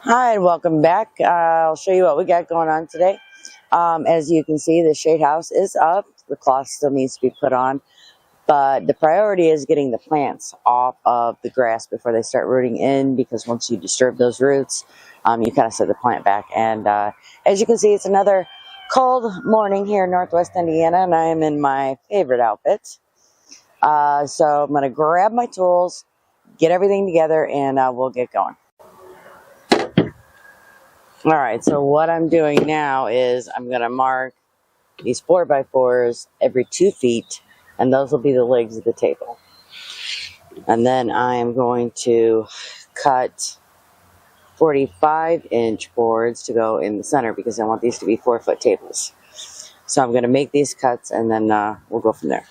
Hi, and welcome back. I'll show you what we got going on today. As you can see, the shade house is up. The cloth still needs to be put on, but the priority is getting the plants off of the grass before they start rooting in, because once you disturb those roots, you kind of set the plant back. And as you can see, it's another cold morning here in Northwest Indiana, and I am in my favorite outfit. So I'm going to grab my tools, get everything together, and we'll get going. All right, so what I'm doing now is I'm going to mark these 4x4s every 2 feet, and those will be the legs of the table. And then I am going to cut 45-inch boards to go in the center, because I want these to be 4-foot tables. So I'm going to make these cuts, and then we'll go from there.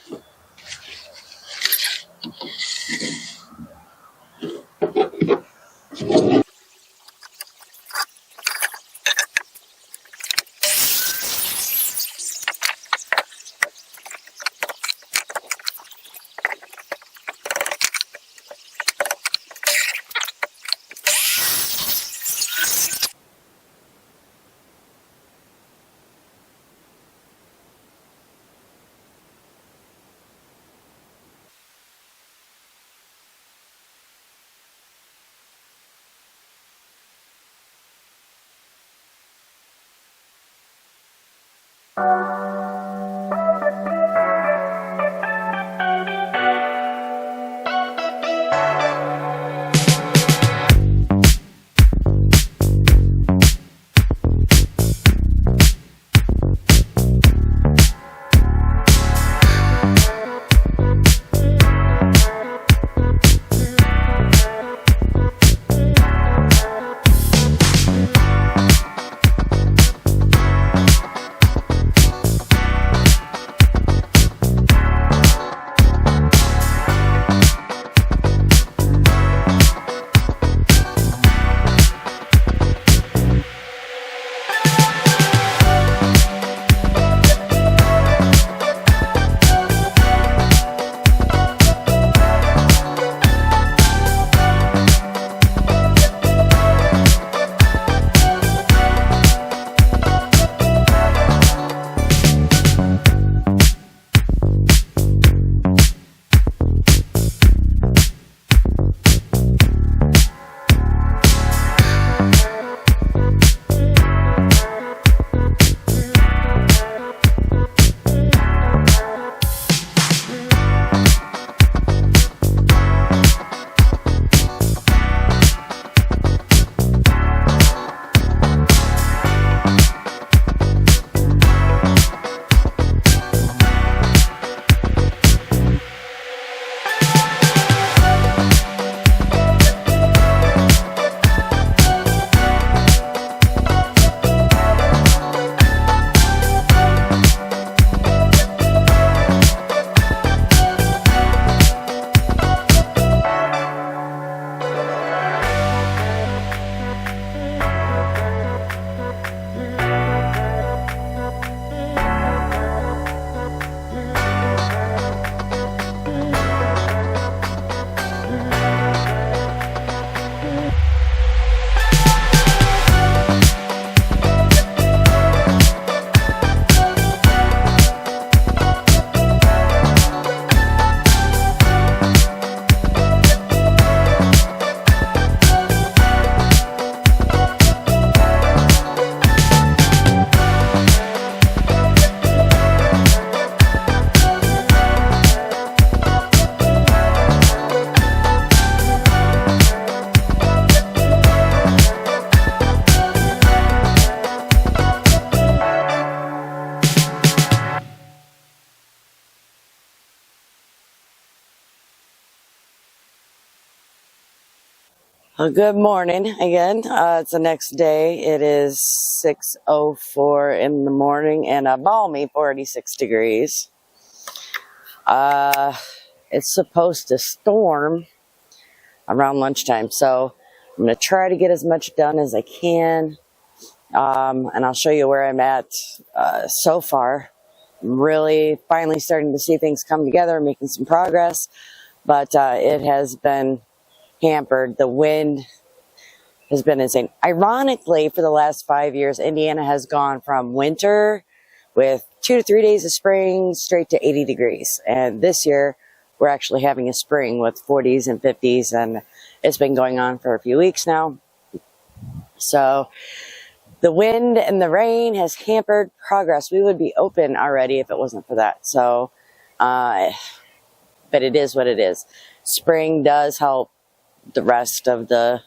Well, good morning again. It's the next day. It is 6:04 in the morning and a balmy 46 degrees. It's supposed to storm around lunchtime, so I'm going to try to get as much done as I can, and I'll show you where I'm at so far. I'm really finally starting to see things come together, making some progress, but it has been hampered. The wind has been insane. Ironically, for the last 5 years, Indiana has gone from winter with 2 to 3 days of spring straight to 80 degrees. And this year, we're actually having a spring with 40s and 50s, and it's been going on for a few weeks now. So the wind and the rain has hampered progress. We would be open already if it wasn't for that. So, but it is what it is. Spring does help the rest of the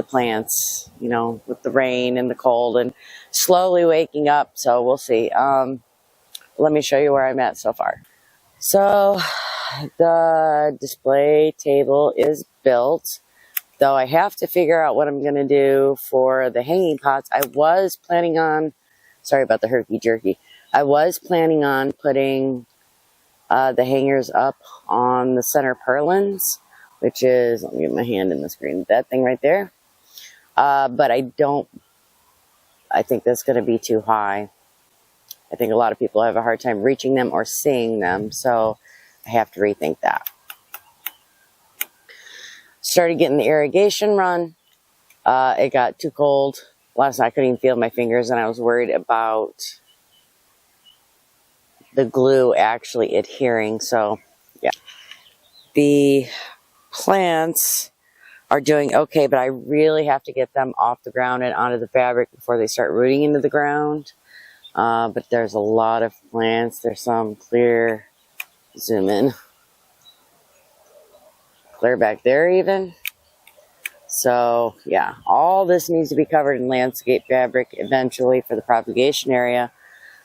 plants, you know, with the rain and the cold and slowly waking up. So we'll see. Let me show you where I'm at so far. So the display table is built, though I have to figure out what I'm going to do for the hanging pots. I was planning on, sorry about the herky-jerky, I was planning on putting the hangers up on the center purlins, which is, let me get my hand in the screen, that thing right there. But I think that's going to be too high. I think a lot of people have a hard time reaching them or seeing them, so I have to rethink that. Started getting the irrigation run. It got too cold. Last night I couldn't even feel my fingers, and I was worried about the glue actually adhering. So, yeah. The plants are doing okay, but I really have to get them off the ground and onto the fabric before they start rooting into the ground. But there's a lot of plants. There's some clear, zoom in, clear back there even. So yeah, all this needs to be covered in landscape fabric eventually for the propagation area.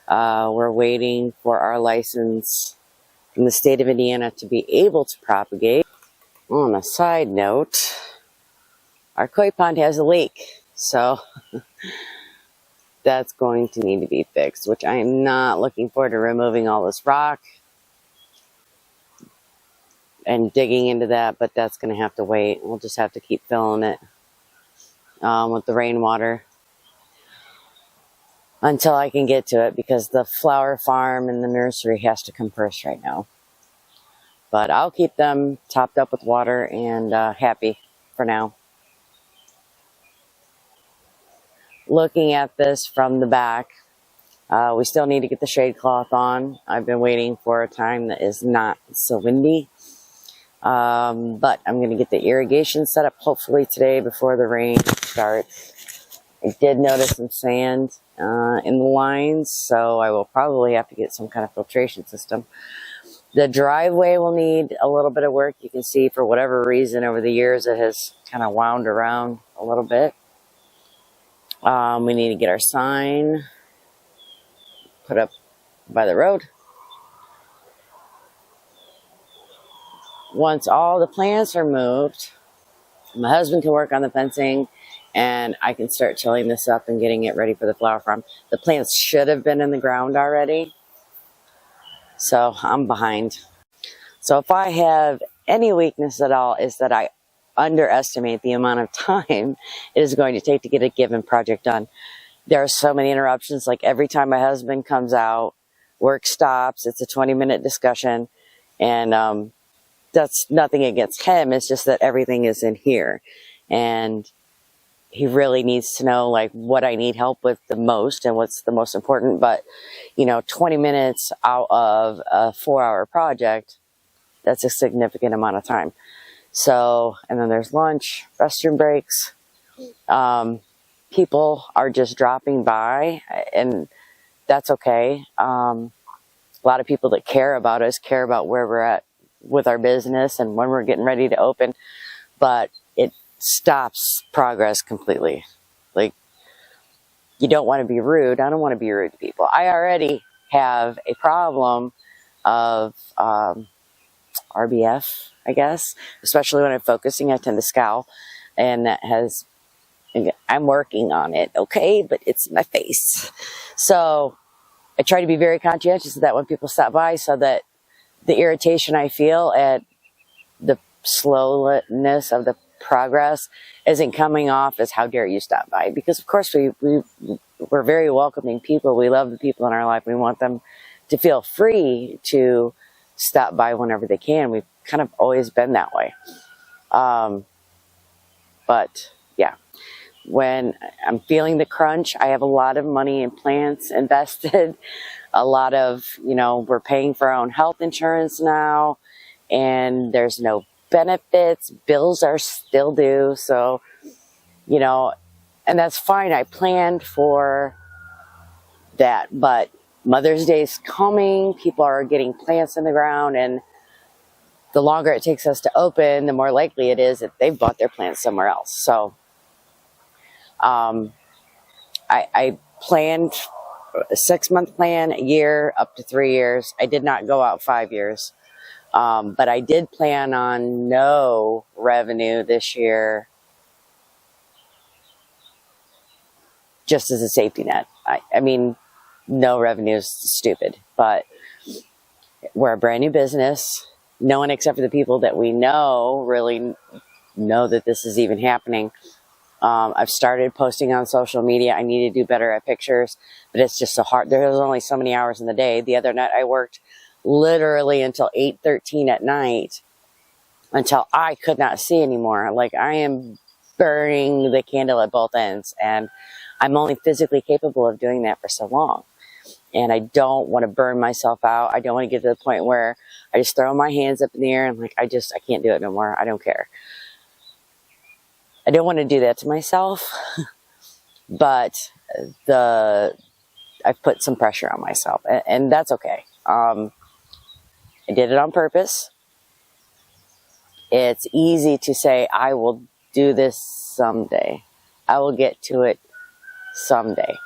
We're waiting for our license from the state of Indiana to be able to propagate. On a side note, our koi pond has a leak, so that's going to need to be fixed, which I am not looking forward to removing all this rock and digging into that, but that's going to have to wait. We'll just have to keep filling it with the rainwater until I can get to it, because the flower farm and the nursery has to come first right now. But I'll keep them topped up with water and happy for now. Looking at this from the back, we still need to get the shade cloth on. I've been waiting for a time that is not so windy. But I'm going to get the irrigation set up hopefully today before the rain starts. I did notice some sand in the lines, so I will probably have to get some kind of filtration system. The driveway will need a little bit of work. You can see for whatever reason over the years it has kind of wound around a little bit. We need to get our sign put up by the road. Once all the plants are moved, my husband can work on the fencing and I can start tilling this up and getting it ready for the flower farm. The plants should have been in the ground already, so I'm behind. So if I have any weakness at all, is that I underestimate the amount of time it is going to take to get a given project done. There are so many interruptions. Like every time my husband comes out, work stops. It's a 20-minute discussion, and that's nothing against him. It's just that everything is in here, and he really needs to know like what I need help with the most and what's the most important. But you know, 20 minutes out of a 4-hour project, that's a significant amount of time. So, and then there's lunch, restroom breaks. People are just dropping by, and that's okay. A lot of people that care about us care about where we're at with our business and when we're getting ready to open, but it stops progress completely. Like, you don't want to be rude. I don't want to be rude to people. I already have a problem of RBF, I guess, especially when I'm focusing. I tend to scowl, and that has, I'm working on it, okay, but it's in my face. So I try to be very conscientious of that when people stop by, so that the irritation I feel at the slowness of the progress isn't coming off as how dare you stop by, because of course we're very welcoming people. We love the people in our life. We want them to feel free to stop by whenever they can. We've kind of always been that way. But yeah, when I'm feeling the crunch, I have a lot of money in plants invested. A lot of, we're paying for our own health insurance now, and there's no benefits. Bills are still due. So, and that's fine. I planned for that, but Mother's Day is coming. People are getting plants in the ground, and the longer it takes us to open, the more likely it is that they've bought their plants somewhere else. So I planned a 6-month plan, a year, up to 3 years. I did not go out 5 years. But I did plan on no revenue this year, just as a safety net. I mean, no revenue is stupid, but we're a brand new business. No one except for the people that we know really know that this is even happening. I've started posting on social media. I need to do better at pictures, but it's just so hard. There's only so many hours in the day. The other night I worked literally until 8:13 at night, until I could not see anymore. Like, I am burning the candle at both ends, and I'm only physically capable of doing that for so long. And I don't want to burn myself out. I don't want to get to the point where I just throw my hands up in the air and I can't do it no more. I don't care. I don't want to do that to myself, but I put some pressure on myself, and that's okay. I did it on purpose. It's easy to say, I will do this someday. I will get to it someday.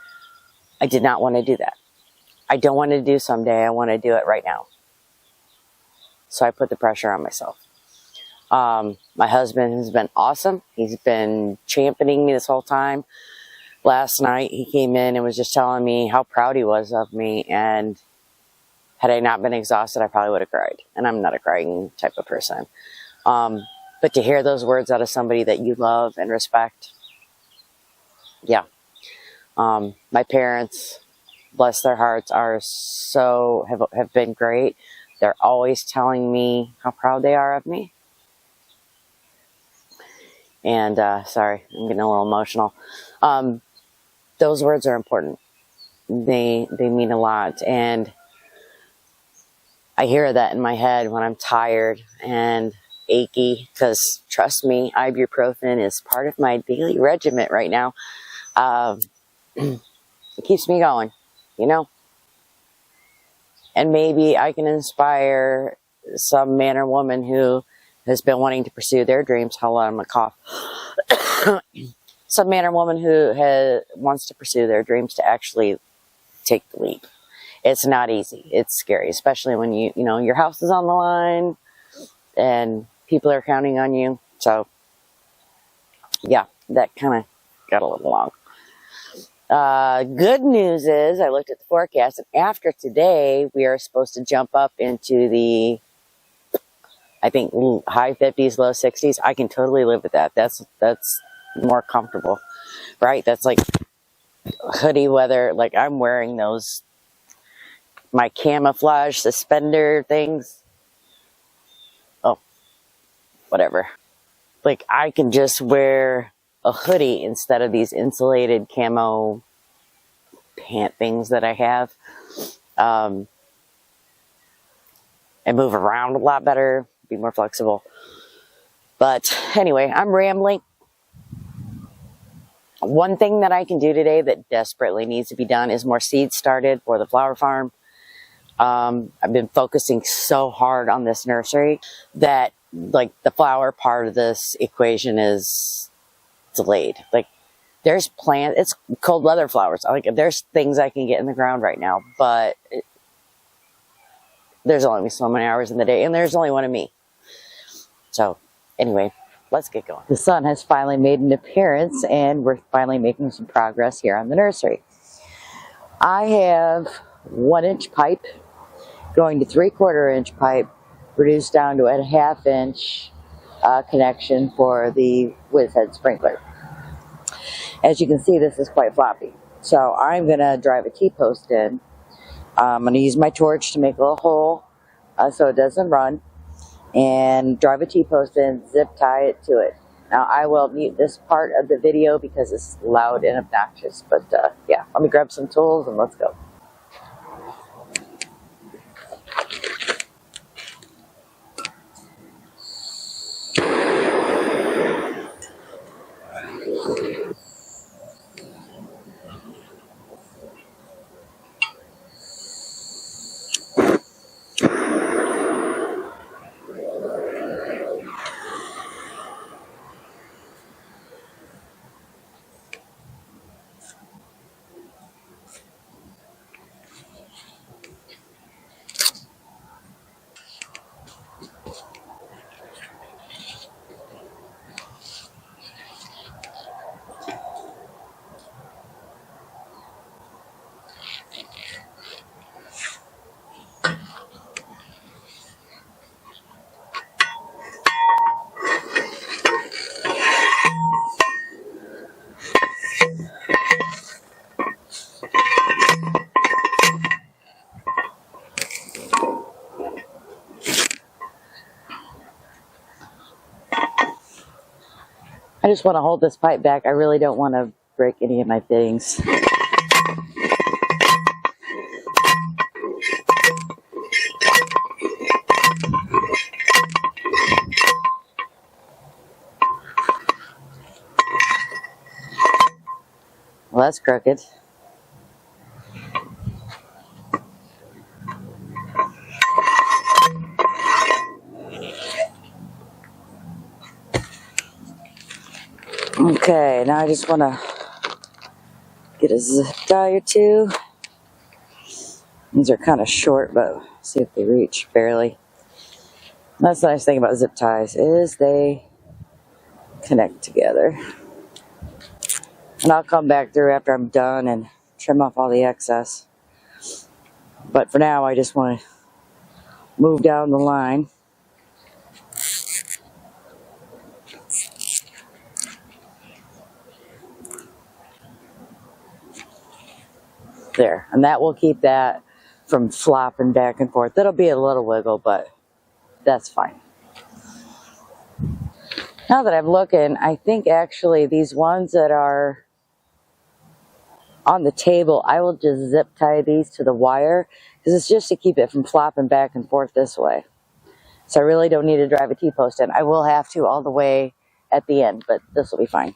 I did not want to do that. I don't want to do someday. I want to do it right now. So I put the pressure on myself. My husband has been awesome. He's been championing me this whole time. Last night he came in and was just telling me how proud he was of me, and had I not been exhausted, I probably would have cried. And I'm not a crying type of person. But to hear those words out of somebody that you love and respect, yeah. My parents, bless their hearts, have been great. They're always telling me how proud they are of me. And sorry, I'm getting a little emotional. Those words are important. They mean a lot, and I hear that in my head when I'm tired and achy, because trust me, ibuprofen is part of my daily regimen right now. It keeps me going, and maybe I can inspire some man or woman who has been wanting to pursue their dreams. Hold on, I'm gonna cough. Some man or woman who wants to pursue their dreams to actually take the leap. It's not easy. It's scary, especially when your house is on the line and people are counting on you. So yeah, that kind of got a little long. Good news is I looked at the forecast, and after today, we are supposed to jump up into the, I think, high 50s, low 60s. I can totally live with that. That's more comfortable, right? That's like hoodie weather. Like, I'm wearing my camouflage suspender things. Oh, whatever. Like, I can just wear a hoodie instead of these insulated camo pant things that I have, and move around a lot better, be more flexible. But anyway, I'm rambling. One thing that I can do today that desperately needs to be done is more seeds started for the flower farm. I've been focusing so hard on this nursery that, like, the flower part of this equation is delayed. Like, there's plants, it's cold weather flowers. Like, there's things I can get in the ground right now, but there's only so many hours in the day, and there's only one of me. So anyway, let's get going. The sun has finally made an appearance, and we're finally making some progress here on the nursery. I have 1-inch pipe going to 3/4-inch pipe, reduced down to a 1/2-inch connection for the whiz head sprinkler. As you can see, this is quite floppy. So I'm going to drive a T-post in. I'm going to use my torch to make a little hole so it doesn't run, and drive a T-post in, zip tie it to it. Now I will mute this part of the video because it's loud and obnoxious, but yeah, let me grab some tools and let's go. I just want to hold this pipe back. I really don't want to break any of my fittings. Well, that's crooked. Okay, now I just want to get a zip tie or two. These are kind of short, but see if they reach barely. That's the nice thing about zip ties is they connect together. And I'll come back through after I'm done and trim off all the excess. But for now, I just want to move down the line. There, and that will keep that from flopping back and forth. That'll be a little wiggle, but that's fine. Now that I'm looking, I think actually these ones that are on the table, I will just zip tie these to the wire because it's just to keep it from flopping back and forth this way. So I really don't need to drive a T-post in. I will have to all the way at the end, but this will be fine.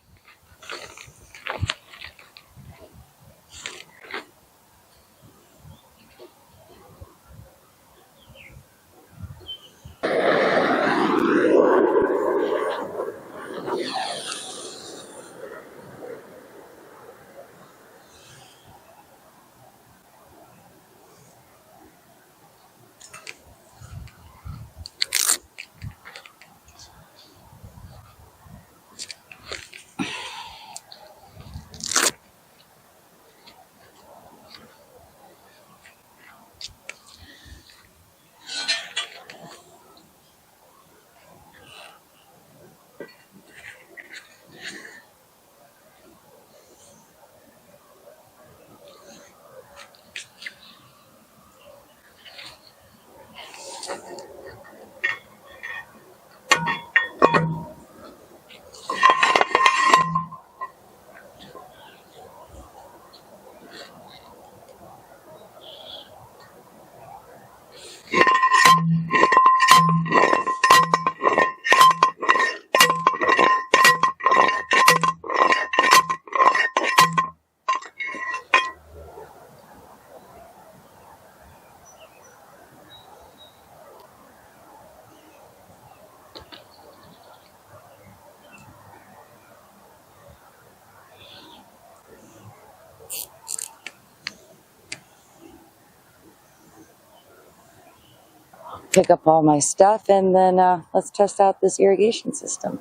Pick up all my stuff and then let's test out this irrigation system.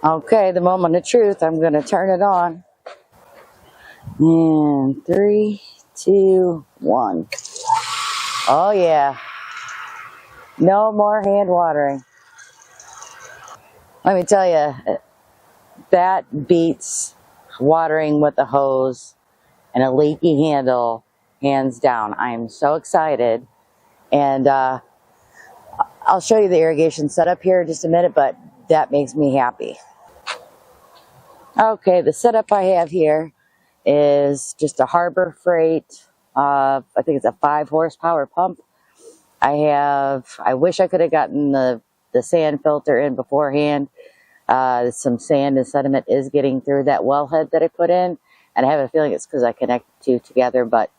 Okay, the moment of truth, I'm going to turn it on. And 3, 2, 1. Oh yeah, no more hand watering. Let me tell you, that beats watering with a hose and a leaky handle, hands down. I am so excited. And I'll show you the irrigation setup here in just a minute, but that makes me happy. Okay, the setup I have here is just a Harbor Freight, I think it's a 5 horsepower pump. I wish I could have gotten the sand filter in beforehand. Some sand and sediment is getting through that wellhead that I put in, and I have a feeling it's because I connected two together, but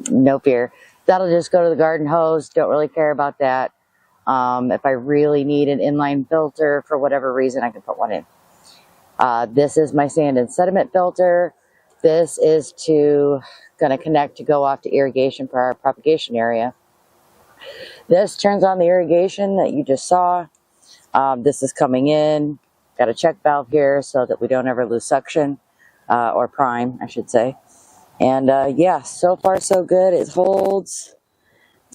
no fear. That'll just go to the garden hose. Don't really care about that. If I really need an inline filter for whatever reason, I can put one in. This is my sand and sediment filter. This is going to connect to go off to irrigation for our propagation area. This turns on the irrigation that you just saw. This is coming in. Got a check valve here so that we don't ever lose suction, or prime, I should say. And yeah, so far so good. It's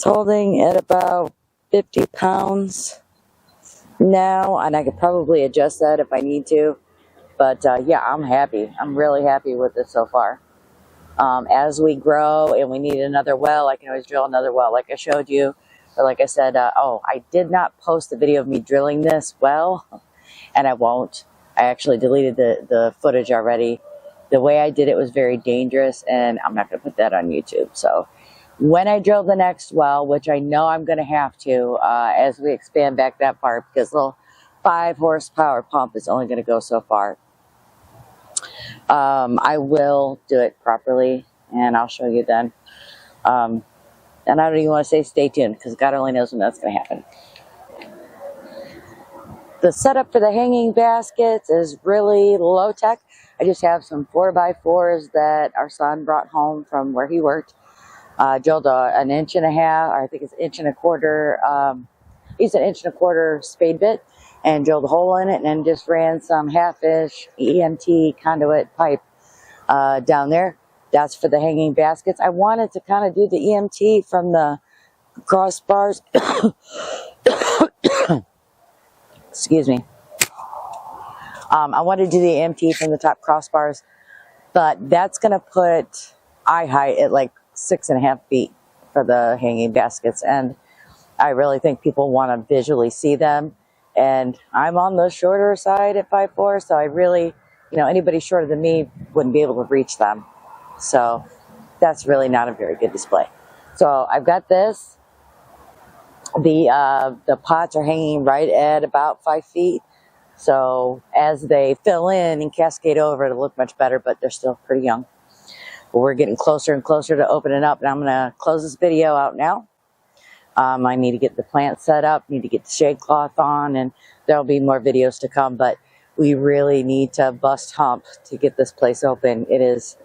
holding at about 50 pounds now, and I could probably adjust that if I need to. But yeah, I'm happy. I'm really happy with this so far. As we grow and we need another well, I can always drill another well like I showed you. Or like I said, oh, I did not post the video of me drilling this well, and I won't. I actually deleted the footage already. The way I did it was very dangerous, and I'm not going to put that on YouTube. So when I drill the next well, which I know I'm going to have to as we expand back that far, because the little 5 horsepower pump is only going to go so far. I will do it properly, and I'll show you then. And I don't even want to say stay tuned, because God only knows when that's going to happen. The setup for the hanging baskets is really low tech. I just have some 4x4s that our son brought home from where he worked. Drilled an 1.5 inches, or I think it's 1.25 inches. Used an 1.25 inch spade bit and drilled a hole in it, and then just ran some 1/2 inch EMT conduit pipe down there. That's for the hanging baskets. I wanted to kind of do the EMT from the crossbars. Excuse me. I wanted to do the EMT from the top crossbars, but that's going to put eye height at like 6.5 feet for the hanging baskets, and I really think people want to visually see them. And I'm on the shorter side at 5'4", so I really, anybody shorter than me wouldn't be able to reach them. So that's really not a very good display. So I've got this. The pots are hanging right at about 5 feet. So as they fill in and cascade over, it'll look much better, but they're still pretty young. But we're getting closer and closer to opening up, and I'm going to close this video out now. I need to get the plant set up, need to get the shade cloth on, and there'll be more videos to come, but we really need to bust hump to get this place open. It is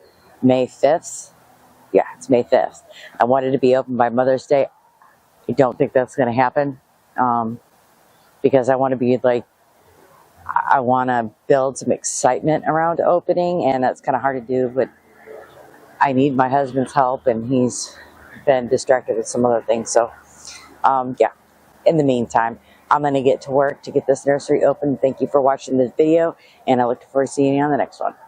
May 5th. Yeah, it's May 5th. I wanted to be open by Mother's Day. I don't think that's going to happen, because I want to be like, I want to build some excitement around opening, and that's kind of hard to do, but I need my husband's help, and he's been distracted with some other things. So yeah, in the meantime, I'm going to get to work to get this nursery open. Thank you for watching this video, and I look forward to seeing you on the next one.